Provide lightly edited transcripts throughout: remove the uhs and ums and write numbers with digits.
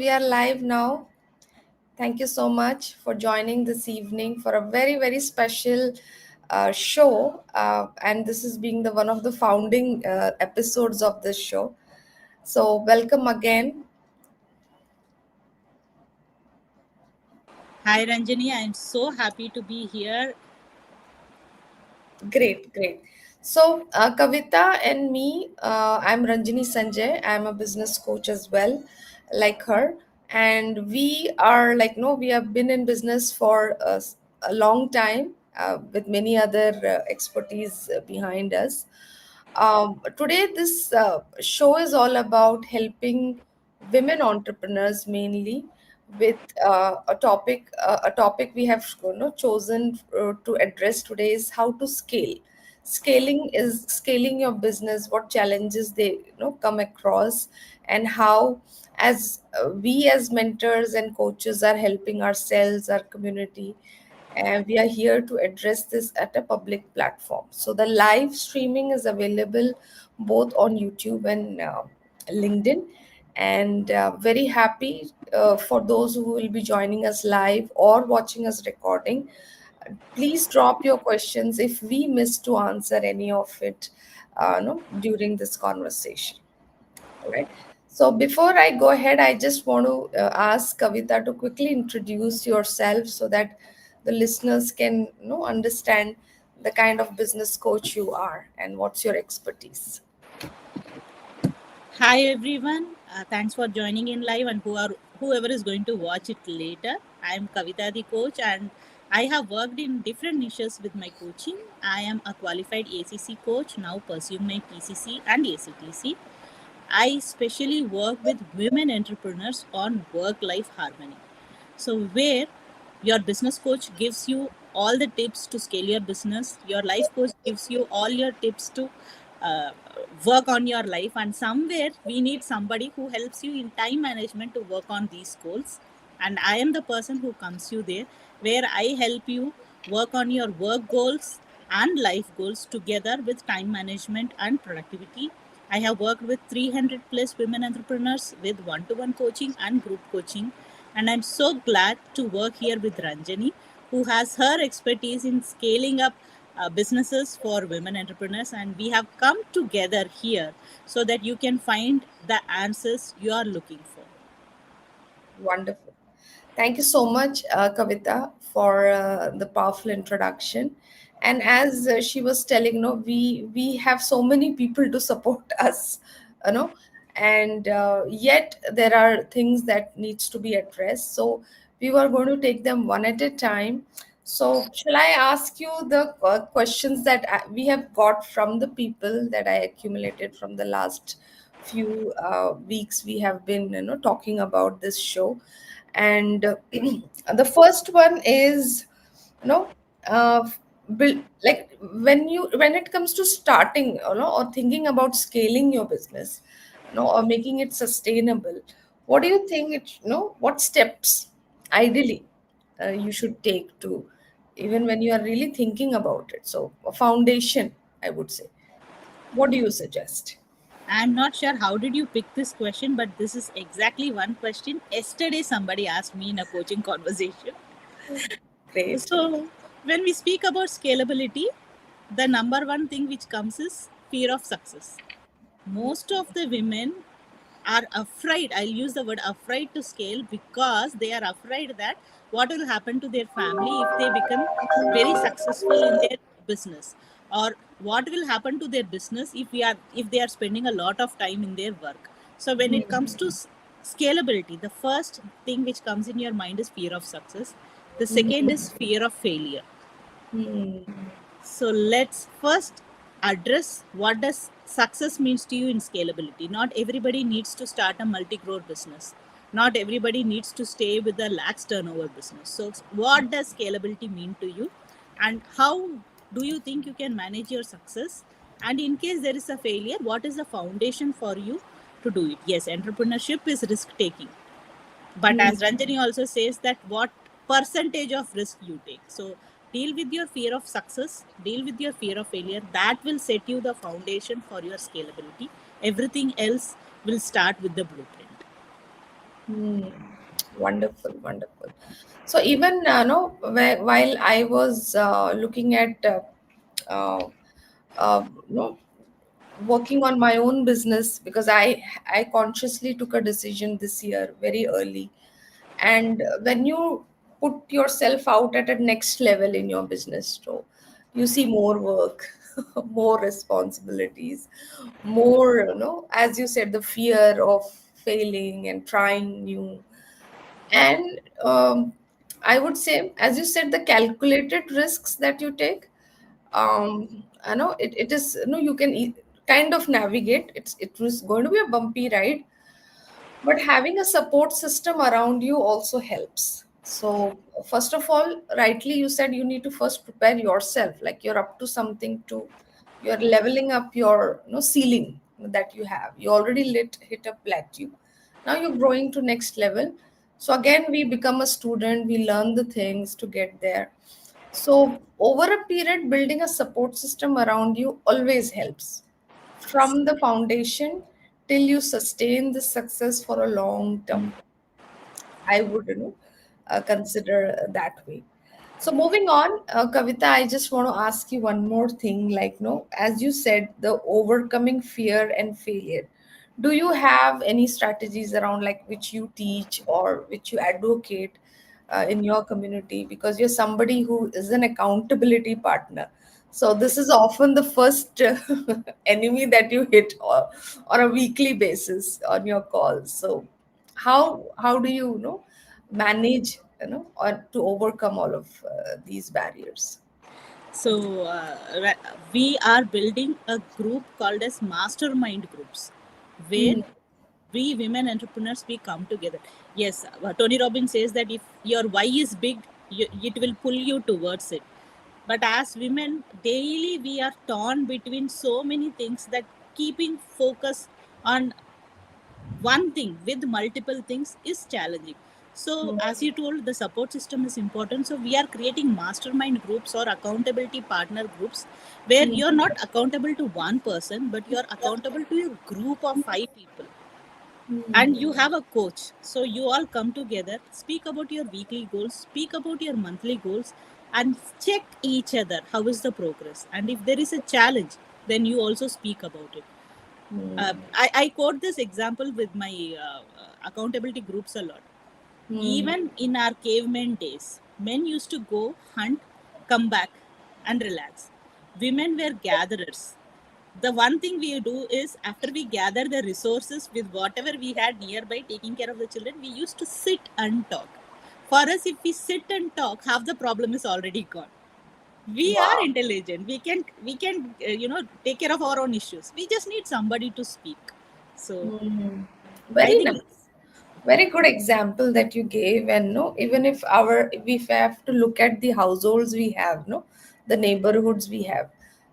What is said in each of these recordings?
we are live now. Thank you so much for joining this evening for a very, very special show. And this is being the one of the founding episodes of this show. So, welcome again. Hi Ranjani, I am so happy to be here. Great, great. So, Kavita and me, I'm Ranjini Sanjay. I'm a business coach as well, like her. And we are like, no, we have been in business for a long time with many other expertise behind us. Today, this show is all about helping women entrepreneurs mainly with a topic we have chosen to address today is how to scale. Scaling your business, what challenges they come across, and how as we as mentors and coaches are helping ourselves, our community, and we are here to address this at a public platform. So the live streaming is available both on YouTube and LinkedIn. And very happy for those who will be joining us live or watching us recording. Please drop your questions if we miss to answer any of it no, during this conversation. All right. So before I go ahead, I just want to ask Kavita to quickly introduce yourself so that the listeners can understand the kind of business coach you are and what's your expertise. Hi everyone, thanks for joining in live and whoever is going to watch it later. I am Kavita the coach and I have worked in different niches with my coaching. I am a qualified ACC coach now pursuing my PCC and ACTC. I specially work with women entrepreneurs on work-life harmony. So where your business coach gives you all the tips to scale your business, your life coach gives you all your tips to uh, work on your life, and somewhere we need somebody who helps you in time management to work on these goals. And I am the person who comes you there, where I help you work on your work goals and life goals together with time management and productivity. I have worked with 300 plus women entrepreneurs with one-to-one coaching and group coaching, and I'm so glad to work here with Ranjani, who has her expertise in scaling up businesses for women entrepreneurs. And we have come together here so that you can find the answers you are looking for. Wonderful. Thank you so much, Kavita, for the powerful introduction. And as she was telling, we have so many people to support us, you know, and yet there are things that needs to be addressed. So we were going to take them one at a time. So shall I ask you the questions that we have got from the people that I accumulated from the last few weeks? We have been, talking about this show, and the first one is you know like when it comes to starting, or thinking about scaling your business, or making it sustainable, what do you think what steps ideally you should take to, even when you are really thinking about it, so a foundation, I would say, what do you suggest? I'm not sure how did you pick this question, but this is exactly one question yesterday somebody asked me in a coaching conversation. Great. So when we speak about scalability, the number one thing which comes is fear of success. Most of the women are afraid, I'll use the word afraid, to scale because they are afraid that what will happen to their family if they become very successful in their business, or what will happen to their business if they are spending a lot of time in their work. So when it comes to scalability, the first thing which comes in your mind is fear of success. The second is fear of failure. Hmm. So let's first address what does success means to you in scalability. Not everybody needs to start a multi-crore business. Not everybody needs to stay with a lakhs turnover business. So what does scalability mean to you, and how do you think you can manage your success? And in case there is a failure, what is the foundation for you to do it? Yes, entrepreneurship is risk taking, but Hmm. as Ranjani also says, that what percentage of risk you take. So deal with your fear of success, deal with your fear of failure. That will set you the foundation for your scalability. Everything else will start with the blueprint. Hmm. Wonderful, wonderful. So even no, while I was looking at uh, no, working on my own business, because I consciously took a decision this year very early. And when you put yourself out at a next level in your business, so you see more work, more responsibilities, more, as you said, the fear of failing and trying new. And I would say, as you said, the calculated risks that you take, I know it is, you can kind of navigate. It was going to be a bumpy ride, but having a support system around you also helps. So, first of all, rightly you said you need to first prepare yourself, like you're up to something to, you're leveling up your, ceiling that you have. You already hit a plateau. Now you're growing to next level. So again, we become a student, we learn the things to get there. So over a period, building a support system around you always helps, from the foundation till you sustain the success for a long term. I would, consider that way. So moving on, Kavita, I just want to ask you one more thing. Like, as you said, the overcoming fear and failure. Do you have any strategies around, like, which you teach or which you advocate in your community? Because you're somebody who is an accountability partner. So this is often the first enemy that you hit on a weekly basis on your calls. So how do you, manage, or to overcome all of these barriers? So we are building a group called as mastermind groups, where Hmm. we women entrepreneurs we come together. Yes, Tony Robbins says that if your why is big, it will pull you towards it. But as women, daily we are torn between so many things that keeping focus on one thing with multiple things is challenging. So, Hmm. as you told, the support system is important. So, we are creating mastermind groups or accountability partner groups where Hmm. you're not accountable to one person, but you're accountable to a group of five people. And Hmm. you have a coach. So, you all come together, speak about your weekly goals, speak about your monthly goals, and check each other. How is the progress? And if there is a challenge, then you also speak about it. Hmm. I quote this example with my accountability groups a lot. Hmm. Even in our caveman days, men used to go hunt, come back, and relax. Women were gatherers. The one thing we do is after we gather the resources with whatever we had nearby, taking care of the children, we used to sit and talk. For us, if we sit and talk, half the problem is already gone. We are Wow. intelligent. We can take care of our own issues. We just need somebody to speak. So Hmm. I Very think nice. Very good example that you gave. And no, even if we have to look at the households we have, no, the neighborhoods we have,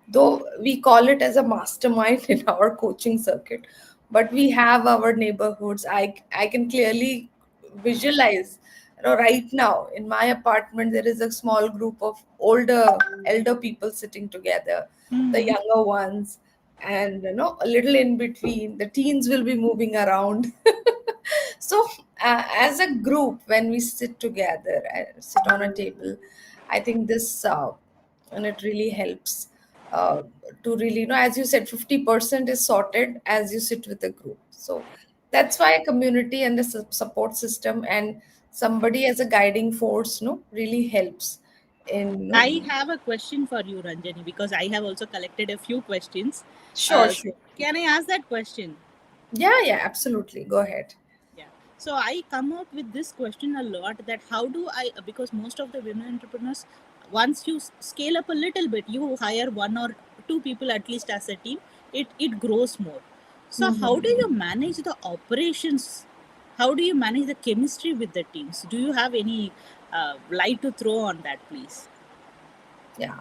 though we call it as a mastermind in our coaching circuit, but we have our neighborhoods. I can clearly visualize, right now in my apartment there is a small group of elder people sitting together, the mm, younger ones, and a little in between the teens will be moving around. So, as a group, when we sit together, sit on a table, I think this, and it really helps uh, to really, as you said, 50% is sorted as you sit with a group. So that's why a community and the support system and somebody as a guiding force, really helps in, I have a question for you, Ranjani, because I have also collected a few questions. sure, So sure. can I ask that question? Yeah, yeah, absolutely. Go ahead. Yeah. So I come up with this question a lot that how do I, because most of the women entrepreneurs, once you scale up a little bit, you hire one or two people at least as a team, it grows more. So how do Mhm. you manage the operations? How do you manage the chemistry with the teams? Do you have any light to throw on that, please? Yeah.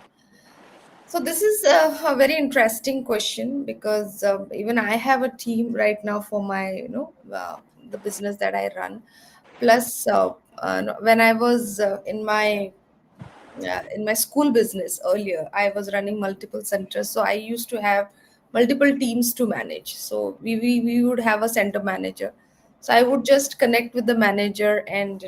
So this is a very interesting question, because even I have a team right now for my, the business that I run. Plus, when I was in my school business earlier, I was running multiple centers. So I used to have multiple teams to manage. So we would have a center manager. So I would just connect with the manager and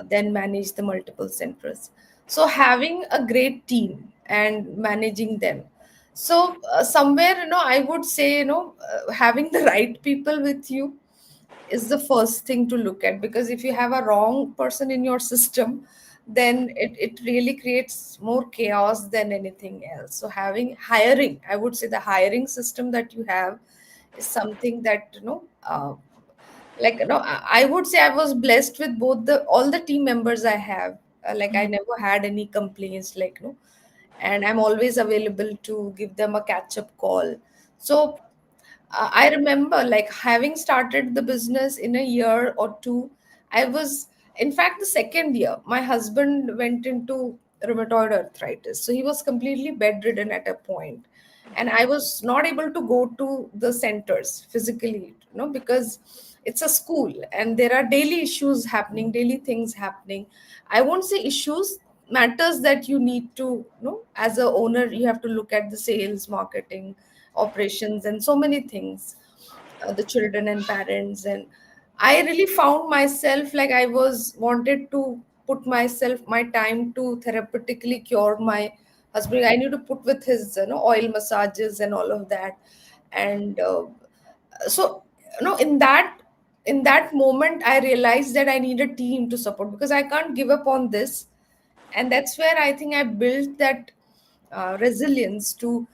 then manage the multiple centers. So having a great team and managing them. So somewhere, I would say, having the right people with you is the first thing to look at, because if you have a wrong person in your system, then it really creates more chaos than anything else. So having hiring, I would say the hiring system that you have is something that like I would say I was blessed with both the all the team members I have. Like I Mm. never had any complaints, like and I'm always available to give them a catch up call. So I remember like having started the business in a year or two. I was, in fact, the second year, my husband went into rheumatoid arthritis. So he was completely bedridden at a point. And I was not able to go to the centers physically, because it's a school and there are daily issues happening, daily things happening. I won't say issues, matters that you need to, as a owner, you have to look at the sales, marketing, operations, and so many things, the children and parents. And I really found myself like I was wanted to put myself my time to therapeutically cure my husband. I need to put with his oil massages and all of that. And so in that moment I realized that I need a team to support, because I can't give up on this. And that's where I think I built that resilience to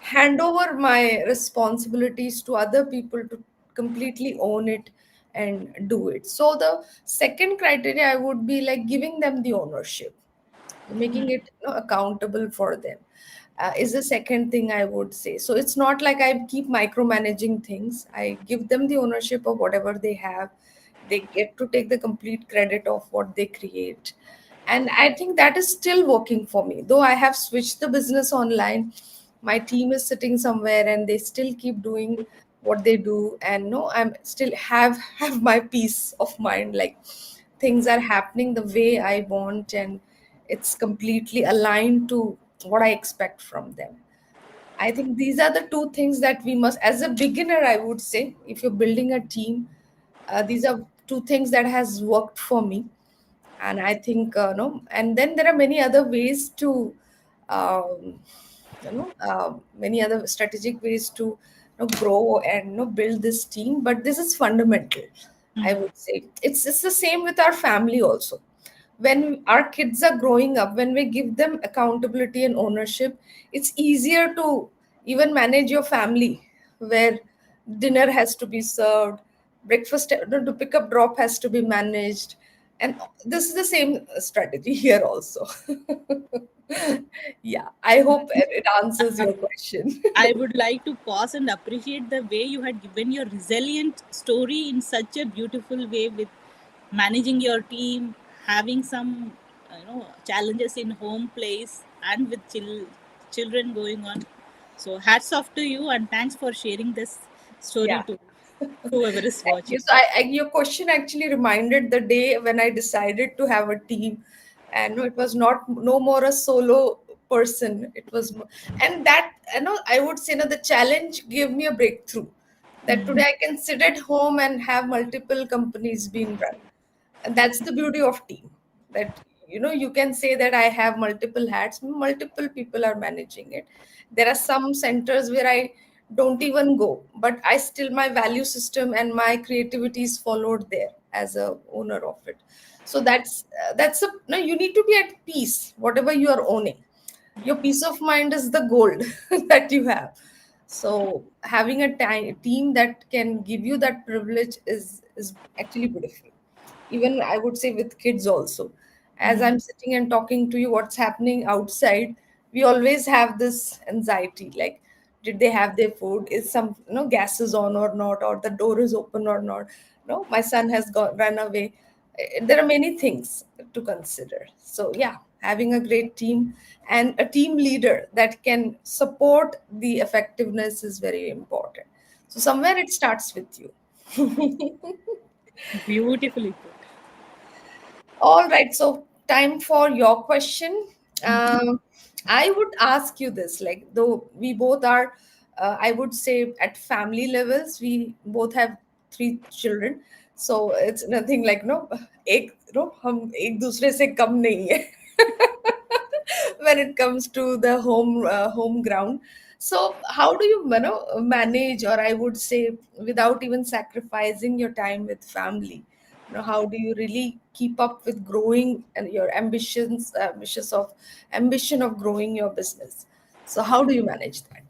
hand over my responsibilities to other people to completely own it and do it. So the second criteria I would be like giving them the ownership, making it accountable for them, is the second thing I would say. So it's not like I keep micromanaging things. I give them the ownership of whatever they have. They get to take the complete credit of what they create. And I think that is still working for me. Though I have switched the business online, my team is sitting somewhere and they still keep doing what they do. And no, I'm still have my peace of mind. Like things are happening the way I want, and it's completely aligned to what I expect from them. I think these are the two things that we must, as a beginner, I would say, if you're building a team, these are two things that has worked for me. And I think, no, and then there are many other ways to, um, many other strategic ways to grow and build this team. But this is fundamental, I Mm. would say. It's the same with our family also. When our kids are growing up, when we give them accountability and ownership, it's easier to even manage your family, where dinner has to be served, breakfast to pick up drop has to be managed. And this is the same strategy here also. Yeah, I hope it answers your question. I would like to pause and appreciate the way you had given your resilient story in such a beautiful way, with managing your team, having some challenges in home place, and with children going on. So hats off to you, and thanks for sharing this story Yeah. to whoever is Thank you. watching. So, your question actually reminded the day when I decided to have a team, and no, it was not no more a solo person. It was, and that I would say, the challenge gave me a breakthrough. That Mm. today I can sit at home and have multiple companies being run. And that's the beauty of team, that you can say that I have multiple hats, multiple people are managing it. There are some centers where I don't even go, but I still, my value system and my creativity is followed there as a owner of it. So that's a no, you need to be at peace whatever you are owning. Your peace of mind is the gold that you have. So having a team that can give you that privilege is actually beautiful. Even I would say with kids also. As Mm. I'm sitting and talking to you, what's happening outside, we always have this anxiety, like did they have their food, is some gas is on or not, or the door is open or not. No, my son has run away. There are many things to consider. So yeah, having a great team and a team leader that can support the effectiveness is very important. So somewhere it starts with you. Beautifully put. All right, so time for your question. Mm-hmm. I would ask you this, like, though we both are, I would say, at family levels, we both have three children. So it's nothing like no, ek, no, hum ek dusre se kam nahi hai when it comes to the home ground. So how do you know, manage, or I would say, without even sacrificing your time with family? You know, how do you really keep up with growing and your ambition of growing your business? So how do you manage that?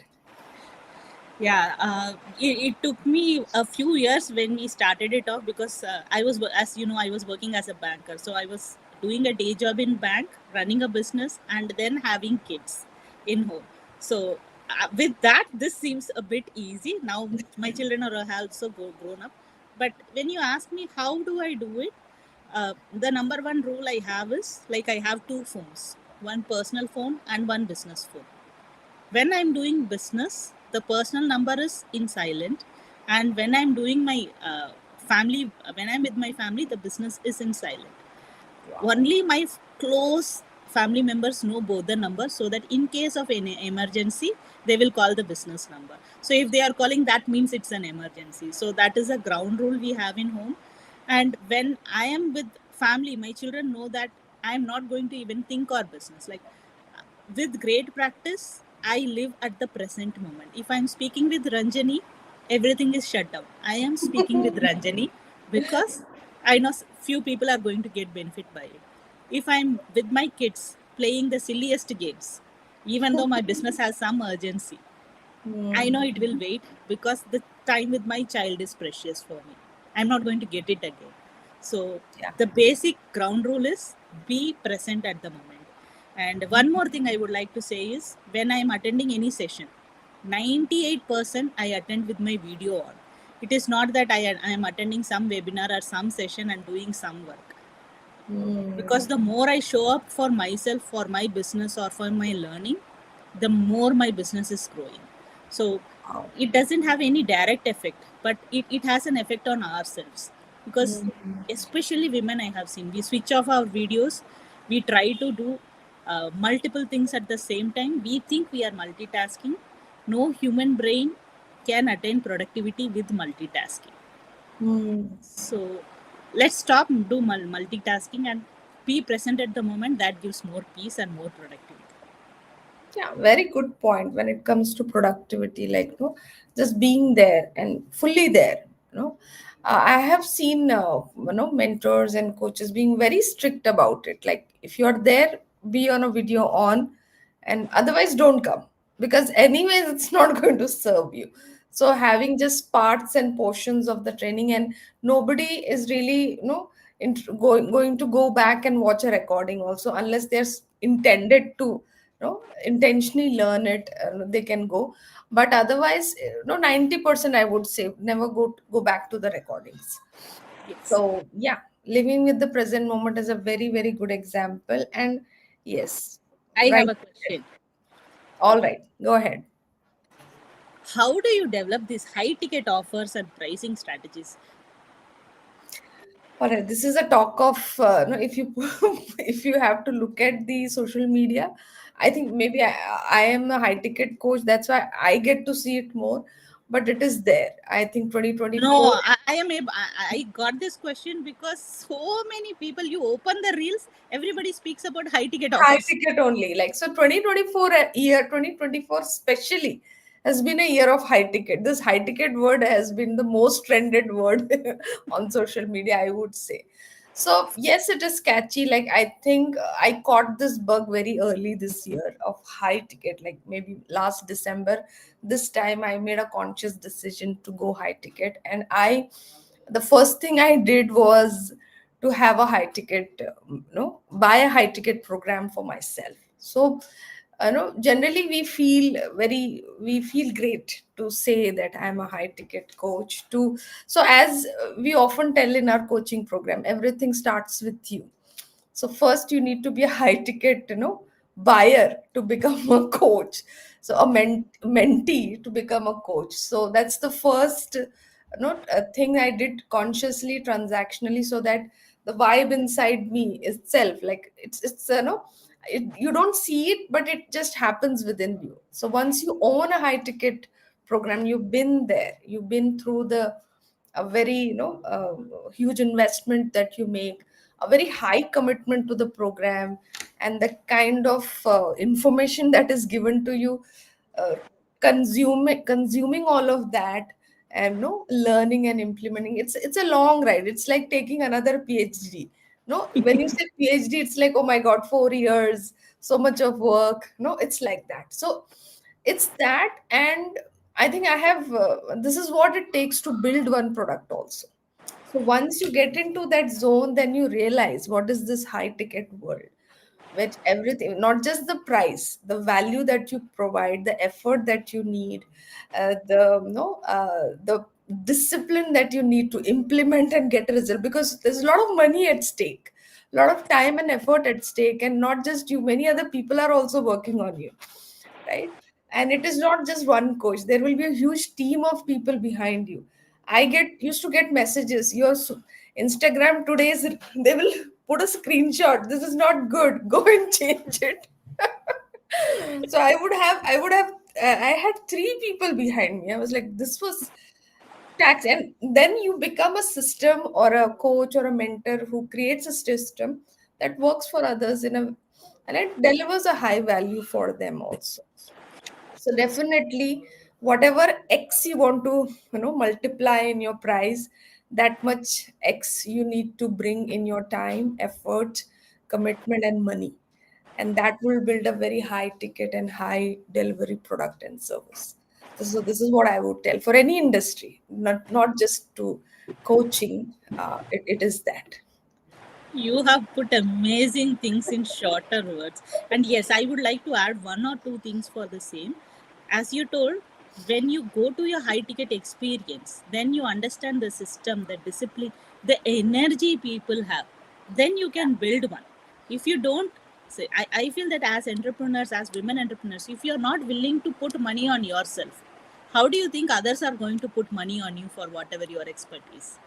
Yeah, it took me a few years when we started it off, because I was, as you know, I was working as a banker. So I was doing a day job in bank, running a business, and then having kids in home. So with that, this seems a bit easy. Now my children are also grown up. But when you ask me how do I do it, the number one rule I have is, like, I have two phones, one personal phone and one business phone. When I'm doing business, the personal number is in silent, and when I'm doing my family, when I'm with my family, the business is in silent. Wow. Only my close family members know both the numbers, so that in case of any emergency, they will call the business number. So if they are calling, that means it's an emergency. So that is a ground rule we have in home. And when I am with family, my children know that I am not going to even think or business. Like, with great practice, I live at the present moment. If I'm speaking with Ranjani, everything is shut down. I am speaking with Ranjani because I know few people are going to get benefit by it. If I'm with my kids playing the silliest games, even though my business has some urgency, I know Hmm. it will wait, because the time with my child is precious for me. I'm not going to get it again. So Yeah. the basic ground rule is be present at the moment. And one more thing I would like to say is, when I am attending any session, 98% I attend with my video on. It is not that I am attending some webinar or some session and doing some work, Hmm. because the more I show up for myself, for my business, or for my learning, the more my business is growing. So Wow. it doesn't have any direct effect, but it has an effect on ourselves, because Hmm. especially women, I have seen, we switch off our videos, we try to do multiple things at the same time, we think we are multitasking. No human brain can attain productivity with multitasking. Hmm. So let's stop do multitasking and be present at the moment. That gives more peace and more productivity. Yeah, very good point when it comes to productivity, like, you know, just being there and fully there. You know, I have seen, mentors and coaches being very strict about it. Like, if you're there, be on a video on, and otherwise, don't come, because anyways, it's not going to serve you. So having just parts and portions of the training, and nobody is really, going to go back and watch a recording also, unless they're intended to, intentionally learn it, they can go. But otherwise, 90% I would say never go back to the recordings. Yes. So yeah, living with the present moment is a very very good example. And yes, I have right. a question. All right, go ahead. How do you develop these high ticket offers and pricing strategies? All right, this is a talk of, no, if you if you have to look at the social media, I think maybe I am a high ticket coach. That's why I get to see it more. But it is there. I think No, 2024 I am able. I got this question because so many people, you open the reels, everybody speaks about high ticket high offers. ticket only. Like, so 2024 year, 2024 especially has been a year of high ticket. This high ticket word has been the most trended word on social media, I would say. So yes, it is catchy. Like, I think I caught this bug very early this year of high ticket, like maybe last December. This time I made a conscious decision to go high ticket, and the first thing I did was to have a high ticket, buy a high ticket program for myself. So, generally we feel great to say that I'm a high ticket coach. So as we often tell in our coaching program, everything starts with you. So first you need to be a high ticket, buyer to become a coach. So a mentee to become a coach. So that's the first, thing I did consciously, transactionally, so that the vibe inside me itself, like it's you don't see it, but it just happens within you. So once you own a high ticket program, you've been there, you've been through the a very huge investment that you make, a very high commitment to the program, and the kind of information that is given to you, uh, consuming all of that, and no learning and implementing, it's a long ride. It's like taking another PhD. No, when you say PhD, it's like, oh my God, 4 years, so much of work. No, it's like that. So it's that. And I think I have this is what it takes to build one product also. So once you get into that zone, then you realize what is this high ticket world, which everything, not just the price, the value that you provide, the effort that you need, the discipline that you need to implement and get a result, because there's a lot of money at stake, a lot of time and effort at stake, and not just you, many other people are also working on you, right? And it is not just one coach, there will be a huge team of people behind you. I get used to get messages, your Instagram today's, they will put a screenshot, this is not good, go and change it. So I had three people behind me. I was like, this was tax. And then you become a system or a coach or a mentor who creates a system that works for others and it delivers a high value for them also. So definitely, whatever X you want to, multiply in your price, that much X you need to bring in your time, effort, commitment, and money. And that will build a very high ticket and high delivery product and service. So this is what I would tell for any industry, not just to coaching. It is that. You have put amazing things in shorter words. And yes, I would like to add one or two things for the same. As you told, when you go to your high ticket experience, then you understand the system, the discipline, the energy people have. Then you can build one. If you don't, say, I feel that as entrepreneurs, as women entrepreneurs, if you're not willing to put money on yourself, how do you think others are going to put money on you for whatever your expertise?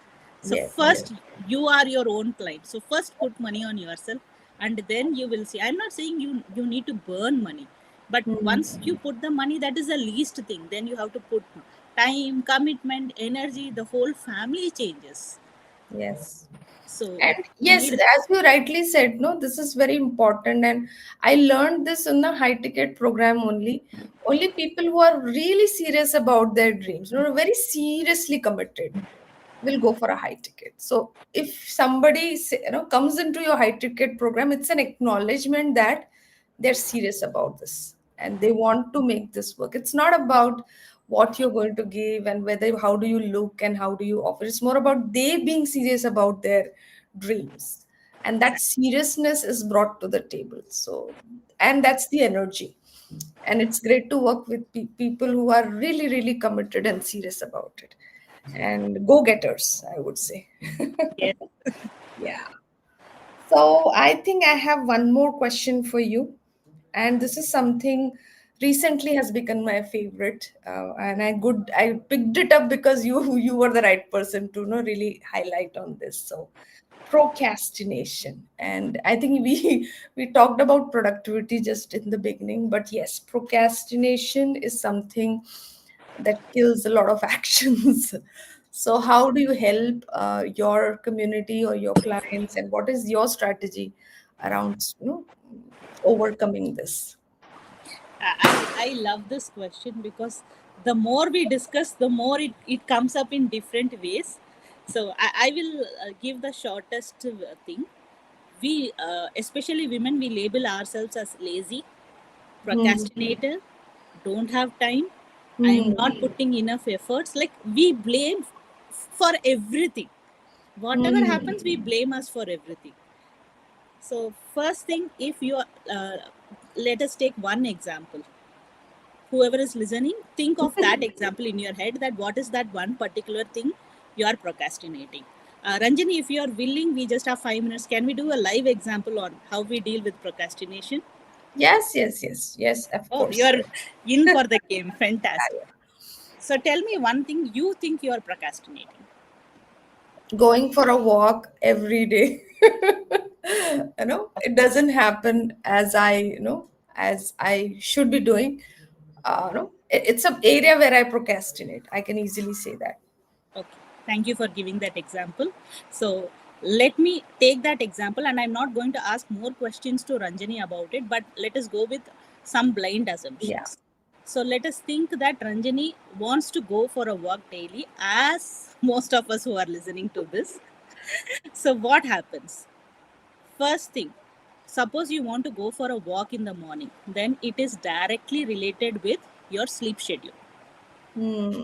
So Yes, yes, first, you are your own client. So first, put money on yourself, and then you will see. I'm not saying you need to burn money, but once you Mhm. put the money, that is the least thing. Then you have to put time, commitment, energy. The whole family changes. Yes. So And you yes, need. as you rightly said, no, this is very important. And I learned this in the high ticket program only. Only people who are really serious about their dreams, very seriously committed, will go for a high ticket. So if somebody comes into your high ticket program, it's an acknowledgement that they're serious about this and they want to make this work. It's not about what you're going to give and whether how do you look and how do you offer. It's more about they being serious about their dreams. And that seriousness is brought to the table. So, and that's the energy. And it's great to work with people who are really, really committed and serious about it, and go-getters, I would say. Yes. Yeah. So I think I have one more question for you, and this is something recently has become my favorite, and I picked it up because you were the right person to really highlight on this. So procrastination, and I think we we talked about productivity just in the beginning, but yes, procrastination is something that kills a lot of actions. So how do you help your community or your clients, and what is your strategy around overcoming this? I love this question because the more we discuss, the more it comes up in different ways. So I will give the shortest thing. We, especially women, we label ourselves as lazy, Hmm. procrastinator, don't have time, I am not Hmm. putting enough efforts. Like we blame for everything. Whatever happens, we Hmm. blame us for everything. So first thing, if you are, let us take one example. Whoever is listening, think of that example in your head, that what is that one particular thing you are procrastinating. Ranjani, if you are willing, we just have 5 minutes. Can we do a live example on how we deal with procrastination? Yes, yes, yes, yes, of Oh, you course. are in for the game. Fantastic. So tell me one thing you think you are procrastinating. Going for a walk every day. It doesn't happen as as I should be doing. No, it's an area where I procrastinate, I can easily say that. Okay. Thank you for giving that example. So let me take that example, and I'm not going to ask more questions to Ranjani about it, but let us go with some blind Yeah. assumptions. So let us think that Ranjani wants to go for a walk daily, as most of us who are listening to this. So what happens? First thing, suppose you want to go for a walk in the morning, then it is directly related with your sleep schedule.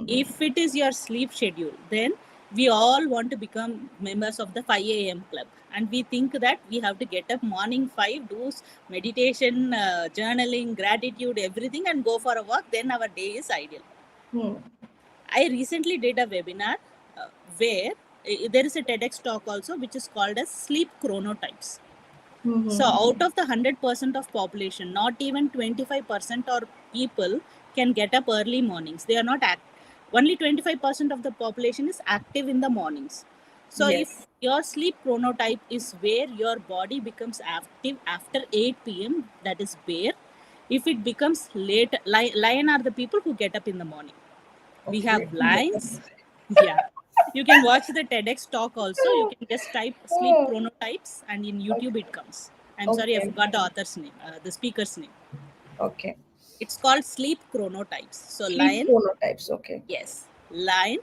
If it is your sleep schedule, then we all want to become members of the 5 a.m. club. And we think that we have to get up morning 5, do meditation, journaling, gratitude, everything, and go for a walk. Then our day is ideal. I recently did a webinar where there is a TEDx talk also, which is called as sleep chronotypes. So out of the 100% of population, not even 25% or people can get up early mornings. They are not only 25% of the population is active in the mornings. So Yes. if your sleep chronotype is where your body becomes active after 8 p.m., that is bear. If it becomes late, lion are the people who get up in the morning. We Okay, have let me look lions. at Yeah. You can watch the TEDx talk also. You can just type sleep Oh, chronotypes and in YouTube okay. it comes. I'm sorry, I Okay. forgot the author's name, the speaker's name. Okay. It's called sleep chronotypes. So Sleep lion, chronotypes. Okay. yes, lion,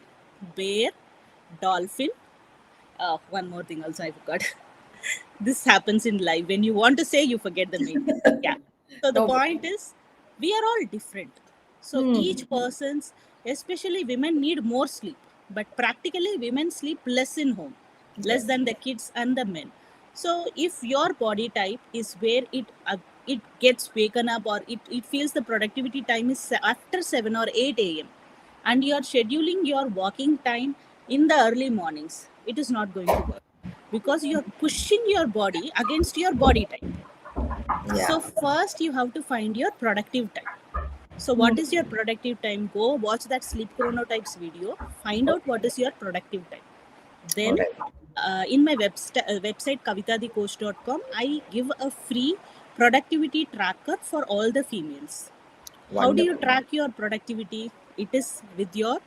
bear, dolphin. One more thing also I forgot. This happens in life. When you want to say, you forget the main thing. Yeah. So the No point problem. is, we are all different. So each person's, especially women, need more sleep. But practically, women sleep less in home, less Yes. than the kids and the men. So if your body type is where it gets waken up, or it feels the productivity time is after 7 or 8 a.m., and you are scheduling your walking time in the early mornings, it is not going to work, because you're pushing your body against your body type. Yeah. So first you have to find your productive time. So what is your productive time? Go watch that sleep chronotypes video, find out what Okay. is your productive time. All Then right. in my website kavitadikoch.com, I give a free productivity tracker for all the females. How do you Wonderful. track your productivity? It is with your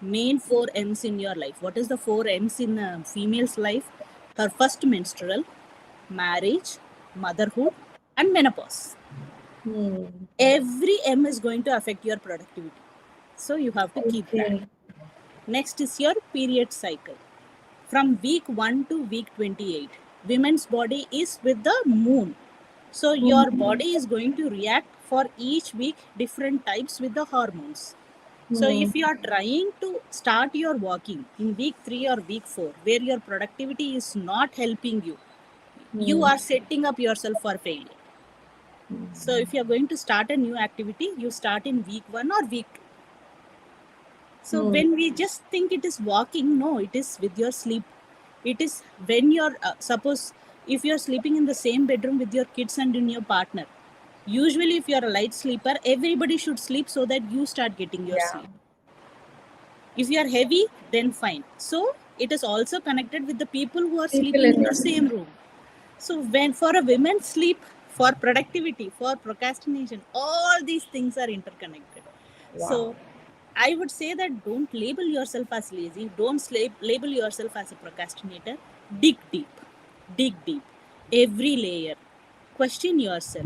main 4 M's in your life. What is the 4 M's in a female's life? Her first menstrual, marriage, motherhood, and menopause. Every M is going to affect your productivity. So you have to keep that. Okay. Next is your period cycle. From week 1 to week 28, women's body is with the moon. So your body is going to react for each week different types with the hormones. So if you are trying to start your walking in week 3 or week 4, where your productivity is not helping you, you are setting up yourself for failure. So if you are going to start a new activity, you start in week 1 or week 2. So when we just think it is walking, no, it is with your sleep. It is when you're, suppose if you're sleeping in the same bedroom with your kids and in your partner, usually if you're a light sleeper, everybody should sleep so that you start getting your Yeah. sleep. If you are heavy, then fine. So it is also connected with the people who are People sleeping in in your the same room. So when for a women sleep, for productivity, for procrastination, all these things are interconnected. wow. So I would say that don't label yourself as lazy. Don't label yourself as a procrastinator. Dig deep. Dig deep. Every layer. Question yourself.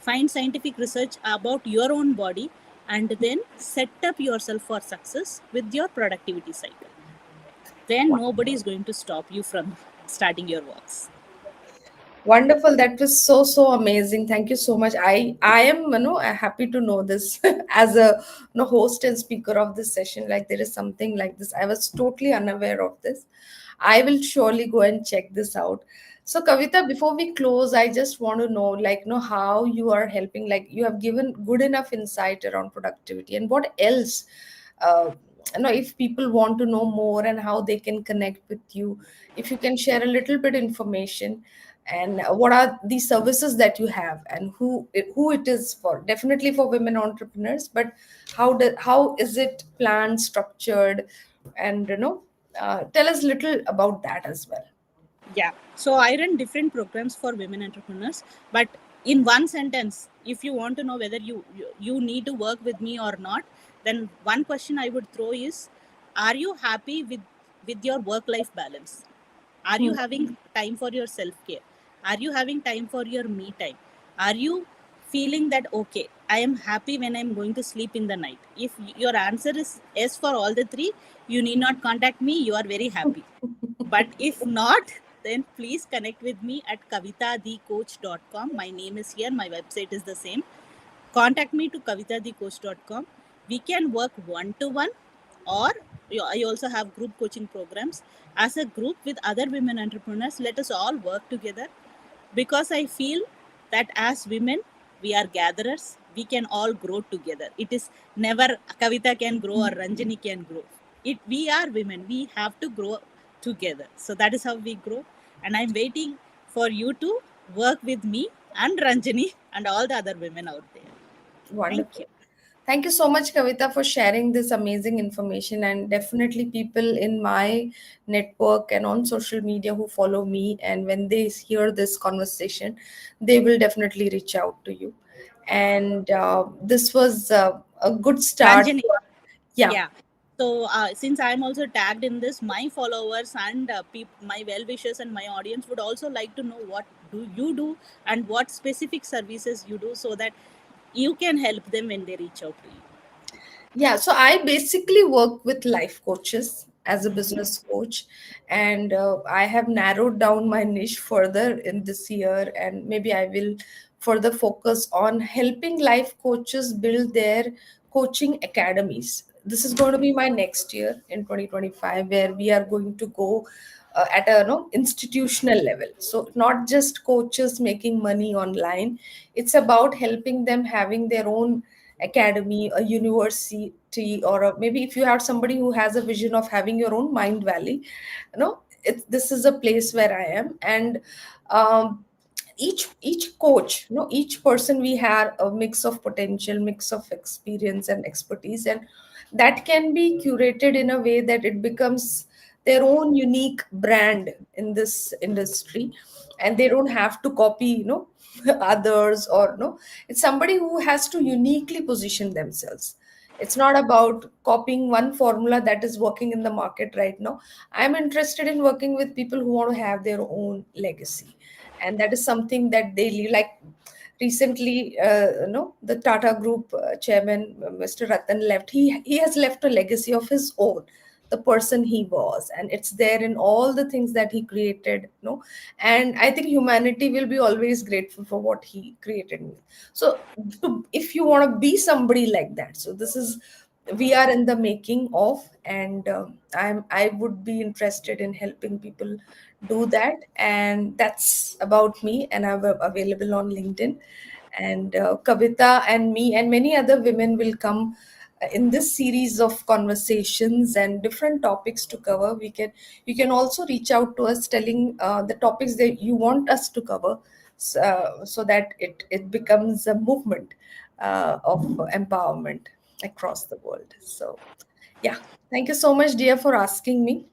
Find scientific research about your own body, and then set up yourself for success with your productivity cycle. Then Wow. nobody is going to stop you from starting your walks. Wonderful. That was so so amazing. Thank you so much. I am happy to know this as a host and speaker of this session. Like there is something like this. I was totally unaware of this. I will surely go and check this out. So Kavita, before we close, I just want to know like how you are helping. Like you have given good enough insight around productivity and what else. Uh, if people want to know more and how they can connect with you, if you can share a little bit information, and what are the services that you have, and who it is for, definitely for women entrepreneurs, but how is it planned, structured, and tell us little about that as well. Yeah. So I run different programs for women entrepreneurs, but in one sentence, if you want to know whether you need to work with me or not, then one question I would throw is, are you happy with with your work life balance? Are you Hmm. having time for your self care? Are you having time for your me time? Are you feeling that, okay, I am happy when I'm going to sleep in the night? If your answer is yes for all the three, you need not contact me, you are very happy. But if not, then please connect with me at kavitathecoach.com. My name is here, my website is the same. Contact me to kavitathecoach.com. We can work one to one, or I also have group coaching programs. As a group with other women entrepreneurs, let us all work together, because I feel that as women, we are gatherers. We can all grow together. It is never Kavita can grow or Ranjani can grow. We are women. We have to grow together. So that is how we grow. And I'm waiting for you to work with me and Ranjani and all the other women out there. Thank Wonderful. you. Thank you so much, Kavita, for sharing this amazing information. And definitely, people in my network and on social media who follow me, and when they hear this conversation, they will definitely reach out to you. And this was a good start. Ranjani, Yeah. yeah. So since I'm also tagged in this, my followers and my well wishers and my audience would also like to know what do you do and what specific services you do, so that you can help them when they reach out to you. Yeah, so I basically work with life coaches as a Mm-hmm. business coach, and I have narrowed down my niche further in this year, and maybe I will further focus on helping life coaches build their coaching academies. This is going to be my next year in 2025, where we are going to go at a institutional level. So not just coaches making money online, it's about helping them having their own academy, a university, or maybe if you have somebody who has a vision of having your own mind valley, this is a place where I am. And um, each coach, each person, we have a mix of potential, mix of experience and expertise, and that can be curated in a way that it becomes their own unique brand in this industry, and they don't have to copy others, or no, it's somebody who has to uniquely position themselves. It's not about copying one formula that is working in the market right now. I'm interested in working with people who want to have their own legacy, and that is something that they live like. Recently, the Tata Group chairman, Mr. Ratan, left. He has left a legacy of his own, the person he was, and it's there in all the things that he created. And I think humanity will be always grateful for what he created. So, if you want to be somebody like that, so this is we are in the making of, and I would be interested in helping people do that, and that's about me, and I'm available on LinkedIn. And Kavita and me and many other women will come in this series of conversations and different topics to cover. You can also reach out to us telling the topics that you want us to cover, so that it becomes a movement of empowerment across the world. So yeah, thank you so much, dear, for asking me.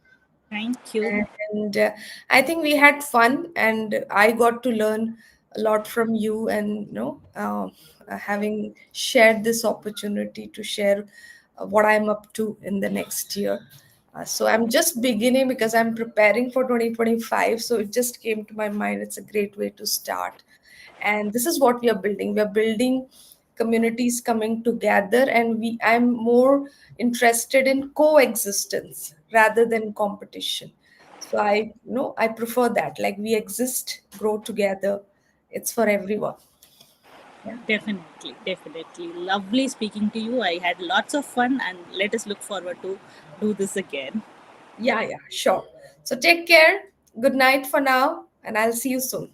Thank you. And I think we had fun, and I got to learn a lot from you, and having shared this opportunity to share what I'm up to in the next year. So I'm just beginning because I'm preparing for 2025, so it just came to my mind. It's a great way to start, and this is what we are building communities coming together, and I'm more interested in coexistence rather than competition. So I prefer that, like, we exist, grow together. It's for everyone. Yeah. Definitely, definitely. Lovely speaking to you. I had lots of fun, and let us look forward to do this again. Yeah, yeah, sure. So take care. Good night for now, and I'll see you soon.